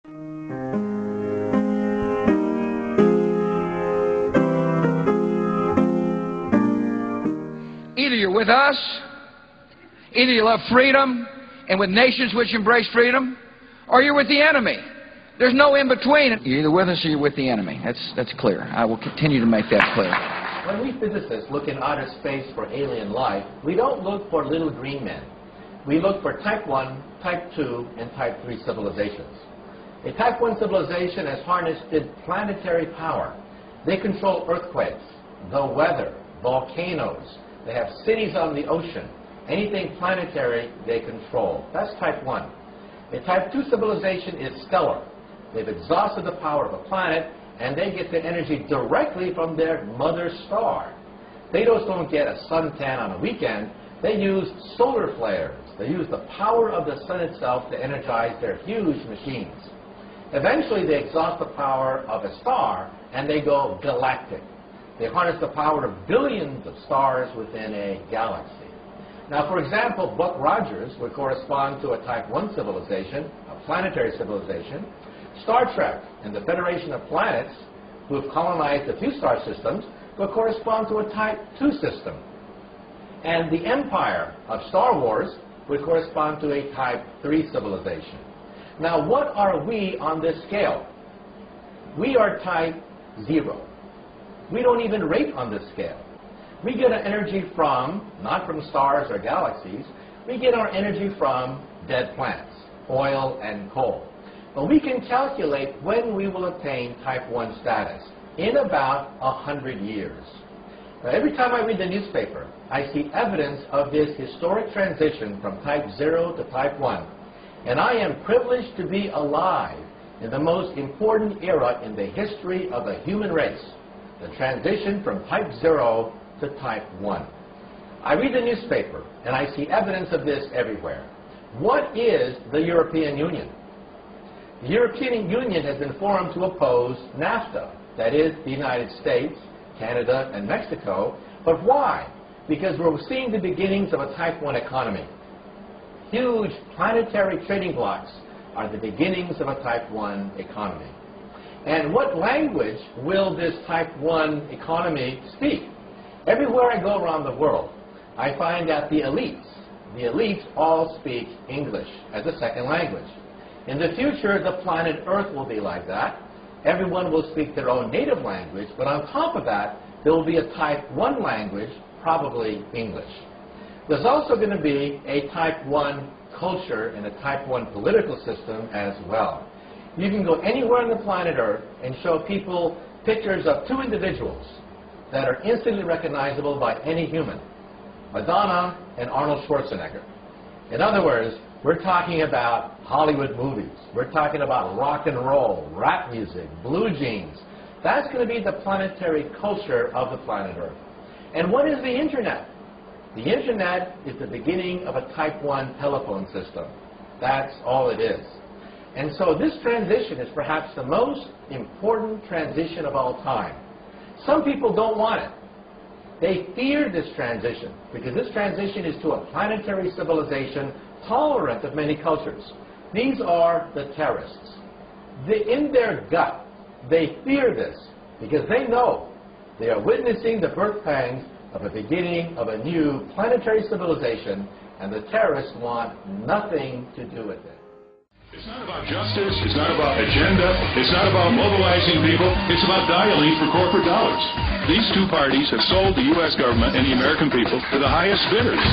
Either you're with us, either you love freedom and with nations which embrace freedom, or you're with the enemy. There's no in between. You're either with us or you're with the enemy. That's clear. I will continue to make that clear. When we physicists look in outer space for alien life, we don't look for little green men. We look for type 1, type 2, and type 3 civilizations. A type 1 civilization has harnessed planetary power. They control earthquakes, the weather, volcanoes. They have cities on the ocean. Anything planetary, they control. That's type 1. A type 2 civilization is stellar. They've exhausted the power of a planet, and they get their energy directly from their mother star. They just don't get a suntan on a weekend. They use solar flares. They use the power of the sun itself to energize their huge machines. Eventually, they exhaust the power of a star, and they go galactic. They harness the power of billions of stars within a galaxy. Now, for example, Buck Rogers would correspond to a type 1 civilization, a planetary civilization. Star Trek and the Federation of Planets, who have colonized a few star systems, would correspond to a type 2 system. And the empire of Star Wars would correspond to a type 3 civilization. Now, what are we on this scale? We are type 0. We don't even rate on this scale. We get our energy from, not from stars or galaxies, we get our energy from dead plants, oil and coal. But we can calculate when we will attain type 1 status, in about 100 years. Now, every time I read the newspaper, I see evidence of this historic transition from type 0 to type 1. And I am privileged to be alive in the most important era in the history of the human race, the transition from type 0 to type 1. I read the newspaper, and I see evidence of this everywhere. What is the European Union? The European Union has been formed to oppose NAFTA, that is, the United States, Canada, and Mexico. But why? Because we're seeing the beginnings of a type 1 economy. Huge planetary trading blocks are the beginnings of a type 1 economy. And what language will this type 1 economy speak? Everywhere I go around the world, I find that the elites all speak English as a second language. In the future, the planet Earth will be like that. Everyone will speak their own native language, but on top of that, there will be a type 1 language, probably English. There's also going to be a type 1 culture and a type 1 political system as well. You can go anywhere on the planet Earth and show people pictures of two individuals that are instantly recognizable by any human, Madonna and Arnold Schwarzenegger. In other words, we're talking about Hollywood movies. We're talking about rock and roll, rap music, blue jeans. That's going to be the planetary culture of the planet Earth. And what is the Internet? The Internet is the beginning of a type 1 telephone system. That's all it is. And so this transition is perhaps the most important transition of all time. Some people don't want it. They fear this transition because this transition is to a planetary civilization tolerant of many cultures. These are the terrorists. In their gut, they fear this because they know they are witnessing the birth pangs of a beginning of a new planetary civilization, and the terrorists want nothing to do with it. It's not about justice, it's not about agenda, it's not about mobilizing people, it's about dialing for corporate dollars. These two parties have sold the U.S. government and the American people to the highest bidders.